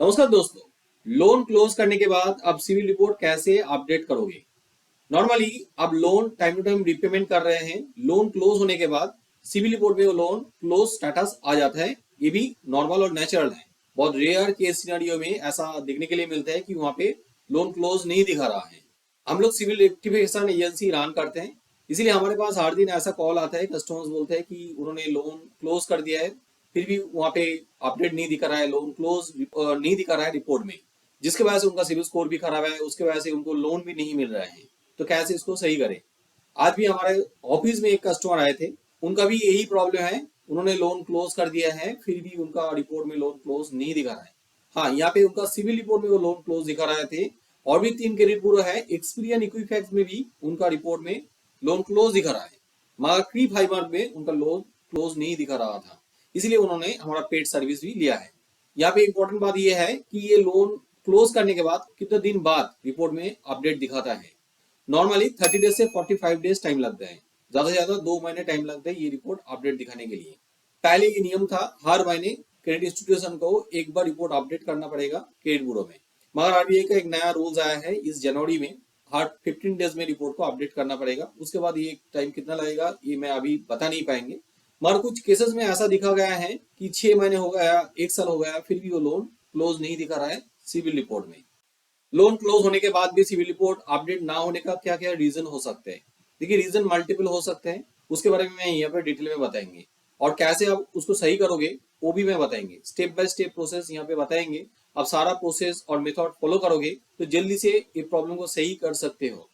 नमस्कार दोस्तों। Loan close करने के बाद अब सिविल रिपोर्ट कैसे अपडेट करोगे? नॉर्मली अब loan time to time repayment कर रहे हैं, लोन क्लोज होने के बाद सिविल रिपोर्ट में वो लोन क्लोज स्टेटस आ जाता है। ये भी नॉर्मल और नेचुरल है। बहुत रेयर केस सिनेरियो में ऐसा देखने के लिए मिलता है कि वहां पे लोन क्लोज नहीं दिखा रहा है। हम लोग सिविल रेक्टिफिकेशन एजेंसी रन करते हैं, इसीलिए हमारे पास हर दिन ऐसा कॉल आता है, कस्टमर्स बोलते हैं कि उन्होंने लोन क्लोज कर दिया है, फिर भी वहां पे अपडेट नहीं दिखा रहा है, लोन क्लोज नहीं दिखा रहा है रिपोर्ट में, जिसकी वजह से उनका सिविल स्कोर भी खराब है, उसके वजह से उनको लोन भी नहीं मिल रहा है। तो कैसे इसको सही करें? आज भी हमारे ऑफिस में एक कस्टमर आए थे, उनका भी यही प्रॉब्लम है। उन्होंने लोन क्लोज कर दिया है, फिर भी उनका रिपोर्ट में लोन क्लोज नहीं दिखा रहा है। हाँ, यहाँ पे उनका सिविल रिपोर्ट में वो लोन क्लोज दिखा रहे थे, और भी 3 क्रेडिट ब्यूरो है, एक्सपीरियन इक्विफैक्स में भी उनका रिपोर्ट में लोन क्लोज दिखा रहा है, मगर क्री फाइबर में उनका लोन क्लोज नहीं दिखा रहा था। इसलिए उन्होंने हमारा पेड सर्विस भी लिया है। यहाँ पे इंपॉर्टेंट बात यह है कि ये लोन क्लोज करने के बाद कितने दिन बाद रिपोर्ट में अपडेट दिखाता है। नॉर्मली 30 डेज से 45 डेज टाइम लगता है, ज्यादा से ज्यादा 2 महीने टाइम लगता है ये रिपोर्ट अपडेट दिखाने के लिए। पहले ये नियम था, हर महीने क्रेडिट इंस्टीट्यूशन को एक बार रिपोर्ट अपडेट करना पड़ेगा क्रेडिट ब्यूरो में, मगर आरबीआई का एक नया रूल्स आया है इस जनवरी में, हर 15 डेज में रिपोर्ट को अपडेट करना पड़ेगा। उसके बाद ये टाइम कितना लगेगा ये मैं अभी बता नहीं पाएंगे, मगर कुछ केसेस में ऐसा दिखा गया है कि 6 महीने हो गया, 1 साल हो गया, फिर भी वो लोन क्लोज नहीं दिखा रहा है सिविल रिपोर्ट में। लोन क्लोज होने के बाद भी सिविल रिपोर्ट अपडेट ना होने का क्या क्या रीजन हो सकते हैं? देखिए, रीजन मल्टीपल हो सकते हैं, उसके बारे में मैं यहाँ पर डिटेल में बताएंगे, और कैसे आप उसको सही करोगे वो भी मैं बताएंगे। स्टेप बाय स्टेप प्रोसेस यहाँ पे बताएंगे। आप सारा प्रोसेस और मेथड फॉलो करोगे तो जल्दी से ये प्रॉब्लम को सही कर सकते हो।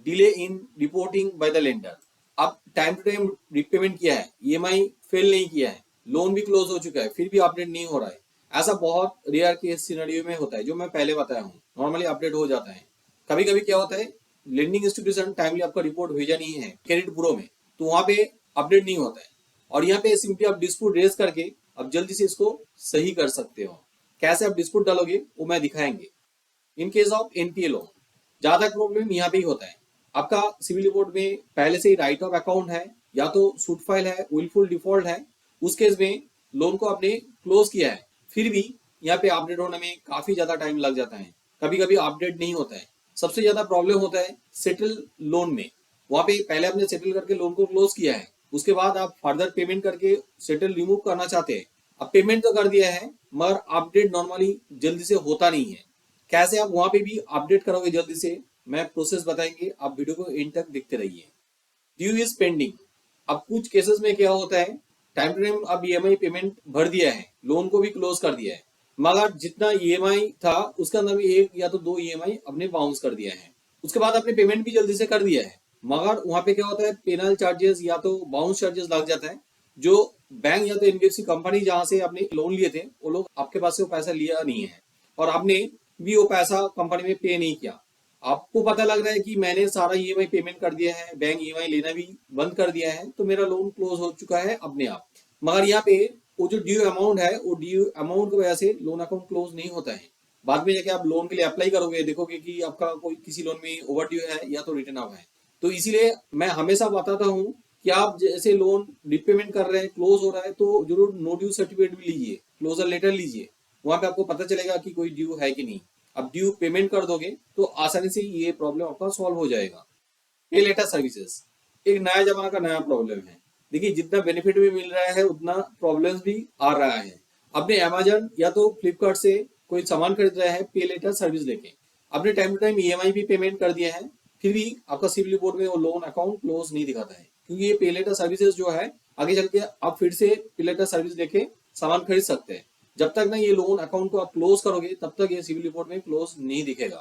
Delay in reporting by the lender. अब टाइम टू टाइम रिपेमेंट किया है, ईएमआई फेल नहीं किया है, लोन भी क्लोज हो चुका है, फिर भी अपडेट नहीं हो रहा है, ऐसा बहुत रेयर केस सिनेरियो में होता है, जो मैं पहले बताया हूँ। नॉर्मली अपडेट हो जाता है। कभी कभी क्या होता है, लेंडिंग इंस्टीट्यूशन टाइमली आपका रिपोर्ट भेजा नहीं है क्रेडिट ब्यूरो में, तो वहां पे अपडेट नहीं होता है, और यहाँ पे सिंपली आप डिस्प्यूट रेज करके अब जल्दी से इसको सही कर सकते हो। कैसे आप डिस्प्यूट डालोगे वो मैं दिखाएंगे। In case of NPA loan, ज्यादा प्रॉब्लम यहाँ पे ही होता है। आपका सिविल रिपोर्ट में पहले से ही राइट ऑफ अकाउंट है, या तो सूट फाइल है, विलफुल डिफॉल्ट है, उस केस में लोन को आपने क्लोज किया है, फिर भी यहाँ पे अपडेट होने में काफी ज्यादा टाइम लग जाता है, कभी कभी अपडेट नहीं होता है। सबसे ज्यादा प्रॉब्लम होता है सेटल लोन में। वहां पे पहले आपने सेटल करके लोन को क्लोज किया है, उसके बाद आप फर्दर पेमेंट करके सेटल रिमूव करना चाहते हैं। अब पेमेंट तो कर दिया है, मगर अपडेट नॉर्मली जल्दी से होता नहीं है। कैसे आप वहां पे भी अपडेट करोगे जल्दी से, मैं प्रोसेस बताएंगे, आप वीडियो को एंड तक देखते रहिए। Due is pending. अब कुछ केसेस में क्या होता है, टाइम टू टाइम अब ईएमआई पेमेंट भर दिया है, लोन को भी क्लोज कर दिया है, मगर जितना ईएमआई था उसके अंदर भी एक या तो 2 ईएमआई अपने बाउंस कर दिया है। उसके बाद आपने पेमेंट भी जल्दी से कर दिया है, मगर वहां पे क्या होता है, पेनल चार्जेस या तो बाउंस चार्जेस लग जाता है। जो बैंक या तो एनबीएफसी कंपनी जहां से आपने लोन लिए थे, वो लोग आपके पास से वो पैसा लिया नहीं है, और आपने भी वो पैसा कंपनी में पे नहीं किया। आपको पता लग रहा है कि मैंने सारा ईएमआई पेमेंट कर दिया है, बैंक ईएमआई लेना भी बंद कर दिया है, तो मेरा लोन क्लोज हो चुका है अपने आप। मगर यहाँ पे वो जो ड्यू अमाउंट है, वो ड्यू अमाउंट की वजह से लोन अकाउंट क्लोज नहीं होता है। बाद में जाके आप लोन के लिए अप्लाई करोगे, देखोगे कि आपका कोई किसी लोन में ओवर ड्यू है या तो रिटर्न ऑफ है। तो इसीलिए मैं हमेशा बताता हूँ कि आप जैसे लोन रिपेमेंट कर रहे हैं, क्लोज हो रहा है, तो जरूर नो ड्यू सर्टिफिकेट भी लीजिए, क्लोजर लेटर लीजिए, वहां पे आपको पता चलेगा कि कोई ड्यू है कि नहीं। अब ड्यू पेमेंट कर दोगे तो आसानी से ये प्रॉब्लम आपका सॉल्व हो जाएगा। पे लेटर सर्विसेज एक नया जमाना का नया प्रॉब्लम है। देखिए, जितना बेनिफिट भी मिल रहा है उतना प्रॉब्लम्स भी आ रहा है। आपने अमेजन या तो फ्लिपकार्ट से कोई सामान खरीद रहा है पे लेटर सर्विस लेके, आपने टाइम टू टाइम ईएमआई भी पेमेंट कर दिया है, फिर भी आपका सिविल रिपोर्ट में वो लोन अकाउंट क्लोज नहीं दिखाता है, क्योंकि ये पे लेटर सर्विसेज जो है, आगे चल के आप फिर से पे लेटर सर्विस लेके सामान खरीद सकते हैं। जब तक ना ये लोन अकाउंट को आप क्लोज करोगे, तब तक ये सिविल रिपोर्ट में क्लोज नहीं दिखेगा।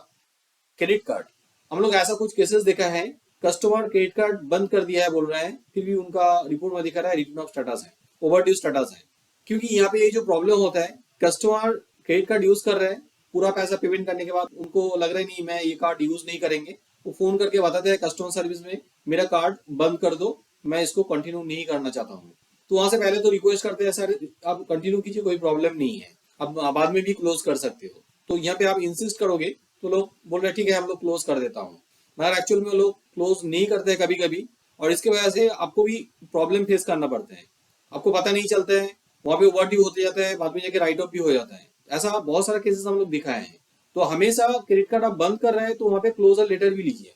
क्रेडिट कार्ड, हम लोग ऐसा कुछ केसेस देखा है, कस्टमर क्रेडिट कार्ड बंद कर दिया है बोल रहे हैं, फिर भी उनका रिपोर्ट में दिखा रहा है रिटर्न ऑफ स्टेटस है, ओवरड्यू स्टेटस है। क्योंकि यहाँ पे ये जो प्रॉब्लम होता है, कस्टमर क्रेडिट कार्ड यूज कर रहे हैं, पूरा पैसा पेमेंट करने के बाद उनको लग रहा है नहीं मैं ये कार्ड यूज नहीं करेंगे, वो फोन करके बताते हैं कस्टमर सर्विस में, मेरा कार्ड बंद कर दो, मैं इसको कंटिन्यू नहीं करना चाहता हूँ। तो वहां से पहले तो रिक्वेस्ट करते हैं, सर आप कंटिन्यू कीजिए, कोई प्रॉब्लम नहीं है, अब बाद में भी क्लोज कर सकते हो। तो यहाँ पे आप इंसिस्ट करोगे तो लोग बोल रहे ठीक है हम लोग क्लोज कर देता हूँ, मगर एक्चुअल में लोग क्लोज नहीं करते कभी कभी, और इसके वजह से आपको भी प्रॉब्लम फेस करना पड़ता है। आपको पता नहीं चलता है, वहां पे ओवर ड्यू होते जाता है, बाद में जाके राइट ऑफ भी हो जाता है। ऐसा बहुत सारा केसेस हम लोग दिखाए हैं। तो हमेशा क्रेडिट कार्ड आप बंद कर रहे हैं तो वहां पे क्लोजर लेटर भी लीजिए।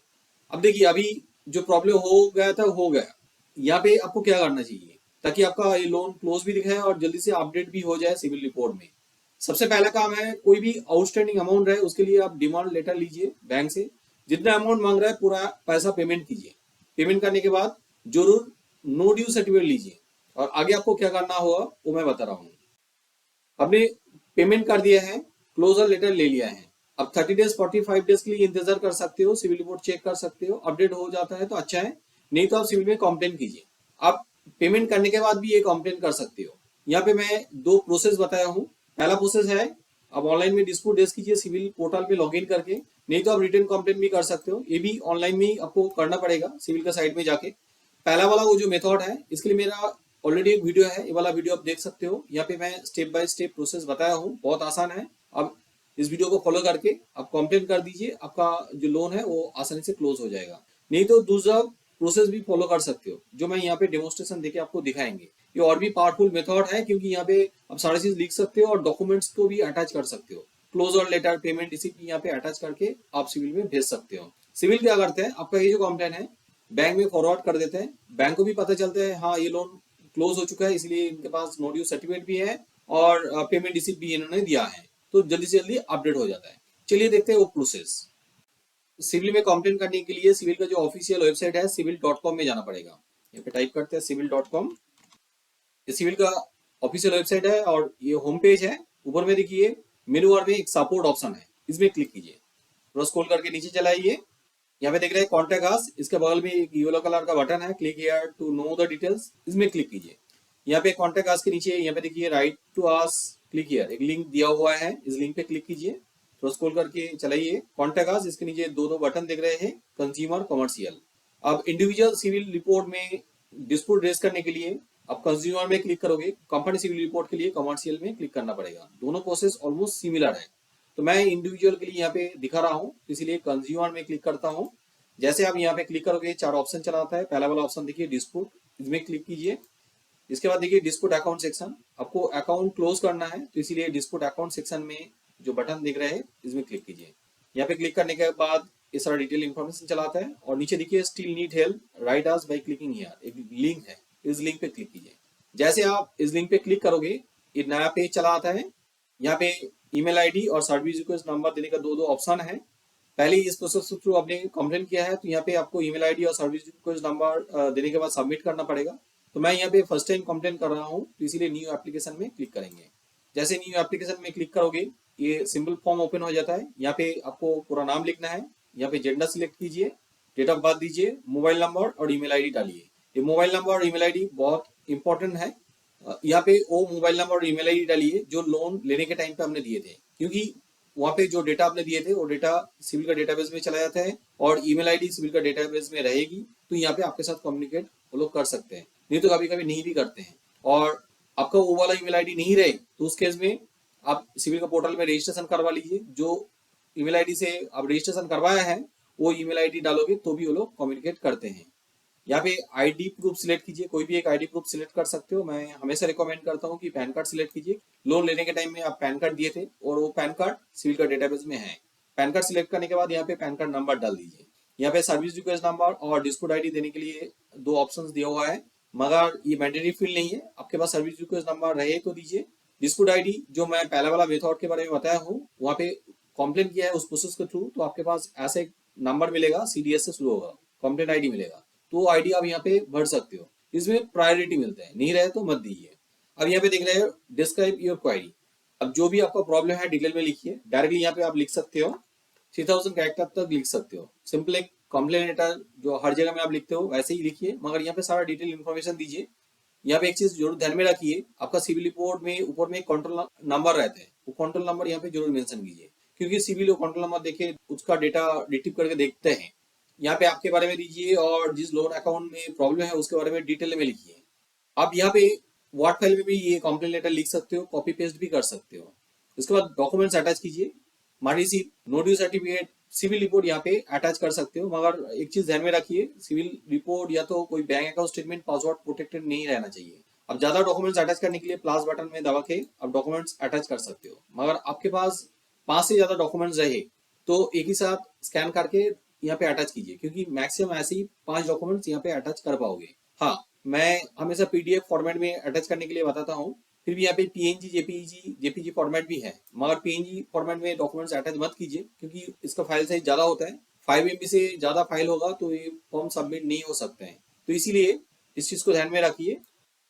अब देखिए अभी जो प्रॉब्लम हो गया था हो गया, यहाँ पे आपको क्या करना चाहिए ताकि आपका ये लोन क्लोज भी दिखाए और जल्दी से अपडेट भी हो जाए सिविल रिपोर्ट में। सबसे पहला काम है, कोई भी आउटस्टैंडिंग अमाउंट रहे उसके लिए आप डिमांड लेटर लीजिए बैंक से, जितना अमाउंट मांग रहा है पूरा पैसा पेमेंट कीजिए। पेमेंट करने के बाद जरूर नो ड्यू सर्टिफिकेट लीजिए, और आगे आपको क्या करना होगा वो मैं बता रहा हूँ। आपने पेमेंट कर दिया है, क्लोजर लेटर ले लिया है, अब 30 डेज 45 डेज के लिए इंतजार कर सकते हो, सिविल रिपोर्ट चेक कर सकते हो, अपडेट हो जाता है तो अच्छा है, नहीं तो आप सिविल में कंप्लेन कीजिए। आप पेमेंट करने के बाद भी ये कंप्लेन कर सकते हो। यहाँ पे मैं दो प्रोसेस बताया हूँ। पहला प्रोसेस है आप ऑनलाइन में डिस्प्यूट रेज कीजिए सिविल पोर्टल पे लॉगिन करके, नहीं तो आप रिटर्न कंप्लेन भी कर सकते हो, ये भी ऑनलाइन में ही आपको करना पड़ेगा सिविल का साइट में जाके। पहला वाला वो जो मेथड है इसके लिए मेरा ऑलरेडी एक वीडियो है, ये वाला वीडियो आप देख सकते हो। यहाँ पे मैं स्टेप बाय स्टेप प्रोसेस बताया हूँ, बहुत आसान है। अब इस वीडियो को फॉलो करके आप कंप्लेन कर दीजिए, आपका जो लोन है वो आसानी से क्लोज हो जाएगा। नहीं तो दूसरा प्रोसेस भी फॉलो कर सकते हो जो मैं यहाँ पे डेमोस्ट्रेशन देके आपको दिखाएंगे। ये और भी पावरफुल मेथड है क्योंकि यहाँ पे आप सारी चीज लिख सकते हो और डॉक्यूमेंट्स को भी अटैच कर सकते हो। क्लोजर लेटर, पेमेंट रिसीप्ट यहाँ पे अटैच करके आप सिविल में भेज सकते हो। सिविल क्या करते हैं, आपका ये जो कंप्लेन है बैंक में फॉरवर्ड कर देते हैं, बैंक को भी पता चलता है हाँ ये लोन क्लोज हो चुका है, इसलिए इनके पास नो ड्यू सर्टिफिकेट भी है और पेमेंट रिसीप्ट भी इन्होंने दिया है, तो जल्दी से जल्दी अपडेट हो जाता है। चलिए देखते हैं वो प्रोसेस। सिविल में कंप्लेन करने के लिए सिविल का जो ऑफिशियल वेबसाइट है civil.com में जाना पड़ेगा। यहाँ पे टाइप करते हैं civil.com, ये सिविल का ऑफिशियल वेबसाइट है और ये होम पेज है। ऊपर में देखिए मेनू बार में एक सपोर्ट ऑप्शन है, इसमें क्लिक कीजिए, थोड़ा स्क्रॉल करके नीचे चलाइए। यहाँ पे देख रहे हैं कॉन्टेक्ट अस, इसके बगल में एक येलो कलर का बटन है click here to know the details, इसमें क्लिक कीजिए। यहाँ पे कॉन्टेक्ट अस के नीचे यहाँ पे देखिए write to us click here, एक लिंक दिया हुआ है, इस लिंक पे क्लिक कीजिए, तो स्क्रॉल करके चलाइए कॉन्टेक्ट अस, इसके नीचे दो दो बटन दिख रहे हैं, कंज्यूमर, कमर्शियल। अब इंडिविजुअल सिविल रिपोर्ट में डिस्प्यूट रेज करने के लिए आप कंज्यूमर में क्लिक करोगे, कंपनी सिविल रिपोर्ट के लिए कमर्शियल में क्लिक करना पड़ेगा। दोनों प्रोसेस ऑलमोस्ट सिमिलर है, तो मैं इंडिविजुअल के लिए यहाँ पे दिखा रहा हूँ, इसीलिए कंज्यूमर में क्लिक करता हूँ। जैसे आप यहाँ पे क्लिक करोगे चार ऑप्शन चला आता है। पहला वाला ऑप्शन देखिए डिस्प्यूट, इसमें क्लिक कीजिए। इसके बाद देखिए डिस्प्यूट अकाउंट सेक्शन, आपको अकाउंट क्लोज करना है तो इसीलिए डिस्प्यूट अकाउंट सेक्शन में जो बटन दिख रहे हैं इसमें क्लिक कीजिए। यहाँ पे क्लिक करने के बाद ये सारा डिटेल इन्फॉर्मेशन चलाता है और नीचे देखिए still need help right us by clicking here, एक लिंक है, इस लिंक पे क्लिक कीजिए। जैसे आप इस लिंक पे क्लिक करोगे ये नया पेज चला आता है। यहाँ पे ईमेल आईडी और सर्विस रिक्वेस्ट नंबर देने का दो दो ऑप्शन है। पहले इस प्रोसेस के थ्रू आपने कंप्लेन किया है तो यहाँ पे आपको ईमेल आईडी और सर्विस रिक्वेस्ट नंबर देने के बाद सबमिट करना पड़ेगा। तो मैं यहाँ पे फर्स्ट टाइम कंप्लेन कर रहा हूँ तो इसीलिए न्यू एप्लीकेशन में क्लिक करेंगे। जैसे न्यू एप्लीकेशन में क्लिक करोगे ये सिंपल फॉर्म ओपन हो जाता है। यहाँ पे आपको पूरा नाम लिखना है, यहाँ पे जेंडर सिलेक्ट कीजिए, डेट ऑफ बर्थ दीजिए, मोबाइल नंबर और ईमेल आईडी डालिए। ये मोबाइल नंबर और ईमेल आईडी बहुत इंपॉर्टेंट है। यहाँ पे वो मोबाइल नंबर और ईमेल आईडी डालिए जो लोन लेने के टाइम पे हमने दिए थे, क्योंकि वहाँ पे जो डेटा आपने दिए थे वो डेटा सिविल का डेटाबेस में चला जाता है और ईमेल आईडी सिविल का डेटाबेस में रहेगी, तो यहाँ पे आपके साथ कम्युनिकेट वो लोग कर सकते हैं, नहीं तो कभी कभी नहीं भी करते हैं। और आपका वो वाला ईमेल आईडी नहीं रहे तो उस केस में आप सिविल का पोर्टल में रजिस्ट्रेशन करवा लीजिए, जो ईमेल आईडी से आप रजिस्ट्रेशन करवाया है वो ईमेल आईडी डालोगे तो भी वो लोग कम्युनिकेट करते हैं। यहाँ पे आईडी प्रूफ सिलेक्ट कीजिए, कोई भी एक आईडी प्रूफ सिलेक्ट कर सकते हो। मैं हमेशा रिकमेंड करता हूँ कि पैन कार्ड सिलेक्ट कीजिए। लोन लेने के टाइम में आप पैन कार्ड दिए थे और वो पैन कार्ड सिविल का डेटाबेस में है। पैन कार्ड सिलेक्ट करने के बाद यहाँ पे पैन कार्ड नंबर डाल दीजिए। यहाँ पे सर्विस रिक्वेस्ट नंबर और डिस्प्यूट आईडी देने के लिए दो ऑप्शन दिया हुआ है, मगर ये मैंडेटरी फील्ड नहीं है, आपके पास सर्विस रिक्वेस्ट नंबर रहे तो दीजिए। डिस्प्यूट आईडी जो मैं पहला वाला मेथड के बारे में बताया हूँ वहाँ पे कंप्लेन किया है उस प्रोसेस के थ्रू, तो आपके पास ऐसे एक नंबर मिलेगा, सीडीएस से शुरू होगा, कंप्लेन आईडी मिलेगा, तो आईडी आप यहाँ पे भर सकते हो। इसमें प्रायोरिटी मिलता है, नहीं रहे तो मत दीजिए। अब यहाँ पे देख रहे हो डिस्क्राइब योर क्वेरी, अब जो भी आपका प्रॉब्लम है डिटेल में लिखिए। डायरेक्टली यहाँ पे आप लिख सकते हो, 3000 कैरेक्टर तक लिख सकते हो। सिंपल एक कंप्लेन लेटर जो हर जगह में आप लिखते हो वैसे ही लिखिए, मगर यहाँ पे सारा डिटेल इन्फॉर्मेशन दीजिए। यहाँ पे एक चीज जरूर ध्यान में रखिए, आपका सिविल रिपोर्ट में ऊपर में कंट्रोल नंबर रहते हैं, वो कंट्रोल नंबर यहाँ पे जरूर मेंशन कीजिए, क्योंकि सिविल कंट्रोल नंबर देखे उसका डेटा रिट्रीव करके देखते हैं। यहाँ पे आपके बारे में दीजिए और जिस लोन अकाउंट में प्रॉब्लम है उसके बारे में डिटेल में लिखिए। आप यहाँ पे वर्ड फाइल में भी ये कंप्लेन लेटर लिख सकते हो, कॉपी पेस्ट भी कर सकते हो। उसके बाद डॉक्यूमेंट्स अटैच कीजिए, marksheet, no due certificate, CIBIL report यहाँ पे अटैच कर सकते हो, मगर एक चीज ध्यान में रखिए, सिविल रिपोर्ट या तो कोई bank account statement password protected नहीं रहना चाहिए। अब ज्यादा डॉक्यूमेंट्स अटैच करने के लिए प्लस बटन में दबा के आप डॉक्यूमेंट्स अटैच कर सकते हो। मगर आपके पास 5 से ज्यादा डॉक्यूमेंट्स रहे तो एक ही साथ स्कैन करके यहाँ पे अटैच कीजिए, क्योंकि मैक्सिमम ऐसे ही 5 डॉक्यूमेंट्स यहाँ पे अटैच कर पाओगे। हाँ, मैं हमेशा पीडीएफ फॉर्मेट में अटैच करने के लिए बताता हूँ, फिर भी यहाँ पे पीएनजी, जेपीजी फॉर्मेट भी है, मगर पीएनजी फॉर्मेट में डॉक्यूमेंट्स अटैच मत कीजिए क्योंकि इसका फाइल साइज ज्यादा होता है। 5 MB से ज्यादा फाइल होगा तो ये फॉर्म सबमिट नहीं हो सकते हैं, तो इसीलिए इस चीज को ध्यान में रखिए।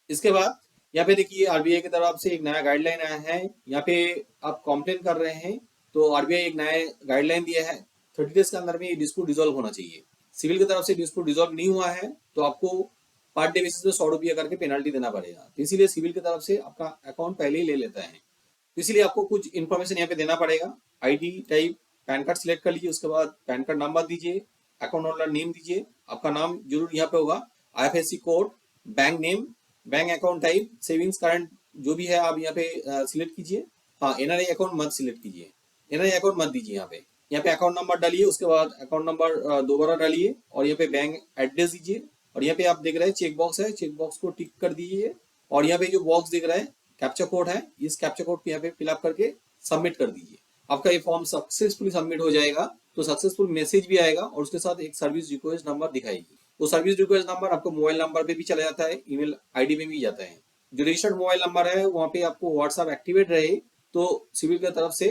इसके बाद यहाँ पे देखिए आरबीआई की तरफ से एक नया गाइडलाइन आया है। यहाँ पे आप कंप्लेन कर रहे हैं तो आरबीआई एक नया गाइडलाइन दिया है, 30 डेज के अंदर में ये डिस्प्यूट रिजॉल्व होना चाहिए। सिविल की तरफ से डिस्प्यूट रिजॉल्व नहीं हुआ है तो आपको पर डे बेसिस पे 100 रुपया करके पेनल्टी देना पड़ेगा। तो इसीलिए सिविल की तरफ से आपका अकाउंट पहले ही ले लेता है, तो इसीलिए आपको कुछ इन्फॉर्मेशन यहाँ पे देना पड़ेगा। ID type pan card select कर लीजिए, उसके बाद पैन कार्ड नंबर दीजिए, अकाउंट होल्डर नेम दीजिए, आपका नाम जरूर यहाँ पे होगा, IFSC code, bank name, bank account type, savings current जो भी है आप यहाँ पे सिलेक्ट कीजिए। हाँ, एनआरआई अकाउंट मत सिलेक्ट कीजिए, एनआरआई अकाउंट मत दीजिए। यहाँ पे अकाउंट नंबर डालिए, उसके बाद अकाउंट नंबर दोबारा डालिए और यहाँ पे बैंक एड्रेस दीजिए। और यहाँ पे आप देख रहे हैं चेक बॉक्स है, चेक बॉक्स को टिक कर दीजिए और यहाँ पे जो बॉक्स दिख रहा है कैप्चा कोड है, इस कैप्चा कोड को यहाँ पे फिलअप करके सबमिट कर दीजिए। आपका ये फॉर्म सक्सेसफुली सबमिट हो जाएगा, तो सक्सेसफुल मैसेज भी आएगा और उसके साथ एक सर्विस रिक्वेस्ट नंबर दिखाएगी। वो सर्विस रिक्वेस्ट नंबर आपको मोबाइल नंबर पे भी चला जाता है, ईमेल आईडी में भी जाता है। जो रजिस्टर्ड मोबाइल नंबर है वहाँ पे आपको व्हाट्सएप एक्टिवेट रहे तो सिविल की तरफ से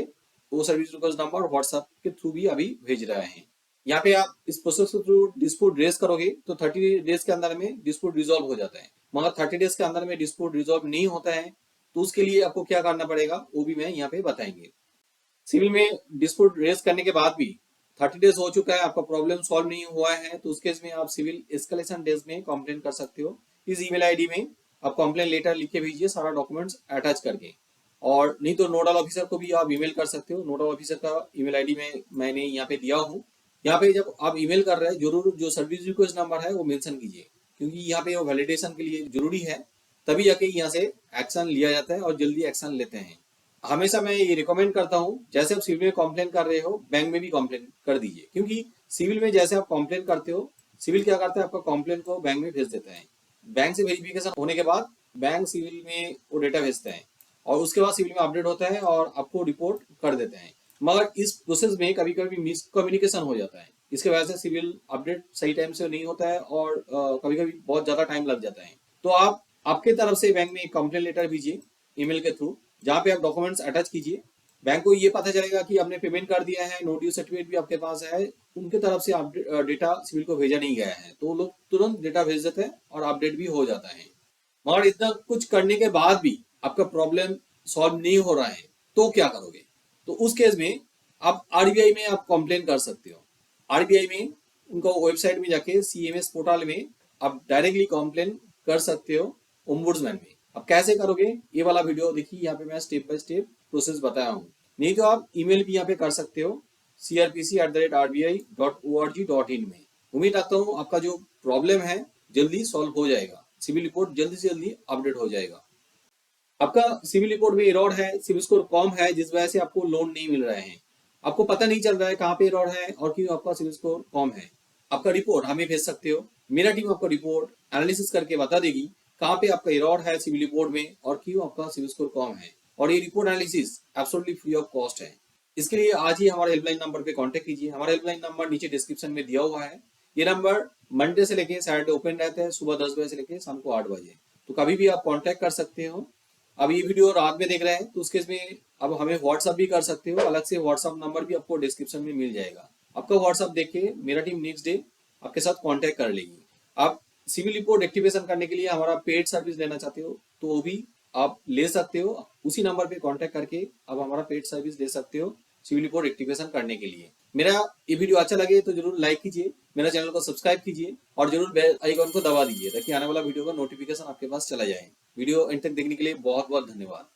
वो सर्विस रिक्वेस्ट नंबर व्हाट्सएप के थ्रू भी अभी भेज रहे हैं। यहाँ पे आप इस प्रोसेस के थ्रू डिस्प्यूट रेज करोगे तो 30 डेज के अंदर में डिस्प्यूट रिजॉल्व हो जाता है। मगर 30 डेज के अंदर में डिस्प्यूट रिजॉल्व नहीं होता है तो उसके लिए आपको क्या करना पड़ेगा वो भी मैं यहाँ पे बताएंगे। सिविल में डिस्प्यूट रेज करने के बाद भी 30 डेज हो चुका है, आपका प्रॉब्लम सॉल्व नहीं हुआ है, तो उस केस में आप सिविल एस्केलेशन डेज में कंप्लेन कर सकते हो। इस ईमेल आईडी में आप कंप्लेन लेटर लिख के भेजिए सारा डॉक्यूमेंट्स अटैच करके, और नहीं तो नोडल ऑफिसर को भी आप ईमेल कर सकते हो। नोडल ऑफिसर का ईमेल आईडी में मैंने यहाँ पे दिया हूँ। यहाँ पे जब आप ईमेल कर रहे हैं जरूर जो सर्विस रिक्वेस्ट नंबर है वो मेंशन कीजिए, क्योंकि यहाँ पे वो वैलिडेशन के लिए जरूरी है, तभी जाके यहाँ से एक्शन लिया जाता है और जल्दी एक्शन लेते हैं। हमेशा मैं ये रिकमेंड करता हूँ, जैसे आप सिविल में कंप्लेन कर रहे हो बैंक में भी कंप्लेन कर दीजिए, क्योंकि सिविल में जैसे आप कंप्लेन करते हो सिविल क्या करता है आपका कंप्लेन को बैंक में भेज देता है। बैंक से वेरिफिकेशन होने के बाद बैंक सिविल में वो डेटा भेजता है और उसके बाद सिविल में अपडेट होता है और आपको रिपोर्ट कर देते हैं। मगर इस प्रोसेस में कभी कभी मिसकम्युनिकेशन हो जाता है, इसके वजह से सिविल अपडेट सही टाइम से नहीं होता है और कभी कभी बहुत ज्यादा टाइम लग जाता है। तो आप आपके तरफ से बैंक में एक कंप्लेन लेटर भेजिए ईमेल के थ्रू, जहाँ पे आप डॉक्यूमेंट्स अटैच कीजिए। बैंक को ये पता चलेगा कि आपने पेमेंट कर दिया है, नो ड्यू सर्टिफिकेट भी आपके पास है, उनके तरफ से डेटा सिविल को भेजा नहीं गया है तो वो लोग तुरंत डेटा भेज देते हैं और अपडेट भी हो जाता है। मगर इतना कुछ करने के बाद भी आपका प्रॉब्लम सॉल्व नहीं हो रहा है तो क्या करोगे? तो उस केस में आप आरबीआई में आप कंप्लेन कर सकते हो। आरबीआई में उनका वेबसाइट में जाके सीएमएस पोर्टल में आप डायरेक्टली कंप्लेन कर सकते हो ओम्बुड्समैन में। अब कैसे करोगे ये वाला वीडियो देखिए, यहाँ पे मैं स्टेप बाय स्टेप प्रोसेस बताया हूँ। नहीं तो आप ईमेल भी यहाँ पे कर सकते हो crpc@rbi.org.in में। उम्मीद रखता हूँ आपका जो प्रॉब्लम है जल्दी सॉल्व हो जाएगा, सिविल रिपोर्ट जल्दी से जल्दी अपडेट हो जाएगा। आपका सिविल रिपोर्ट में एरर है, सिविल स्कोर कम है, जिस वजह से आपको लोन नहीं मिल रहा है, आपको पता नहीं चल रहा है कहाँ पे एरर है और क्यों आपका सिविल स्कोर कम है। आपका रिपोर्ट हमें भेज सकते हो, मेरा टीम आपका रिपोर्ट एनालिसिस करके बता देगी कहाँ पे आपका एरर है सिविल रिपोर्ट में और क्यों आपका सिविल स्कोर कम है। और ये report analysis absolutely free of cost है। इसके लिए आज ही हमारे हेल्पलाइन नंबर पे कांटेक्ट कीजिए। हमारा हेल्पलाइन नंबर नीचे डिस्क्रिप्शन में दिया हुआ है। ये नंबर मंडे से लेके सैटरडे ओपन रहता है, सुबह 10 बजे से लेके शाम को 8 बजे, तो कभी भी आप कांटेक्ट कर सकते हो। अब ये वीडियो रात में देख रहे हैं तो उसके इसमें अब हमें व्हाट्सअप भी कर सकते हो, अलग से व्हाट्सअप नंबर भी आपको डिस्क्रिप्शन में मिल जाएगा। आपका व्हाट्सअप देख के मेरा टीम नेक्स्ट डे आपके साथ कांटेक्ट कर लेगी। आप सिविल रिपोर्ट एक्टिवेशन करने के लिए हमारा पेड सर्विस लेना चाहते हो तो वो भी आप ले सकते हो, उसी नंबर पे कांटेक्ट करके आप हमारा पेड सर्विस दे सकते हो सिविल रिपोर्ट एक्टिवेशन करने के लिए। मेरा ये वीडियो अच्छा लगे तो जरूर लाइक कीजिए, मेरा चैनल को सब्सक्राइब कीजिए और जरूर बेल आइकन को दबा दीजिए ताकि आने वाला वीडियो का नोटिफिकेशन आपके पास चला जाए। वीडियो अंत तक देखने के लिए बहुत बहुत धन्यवाद।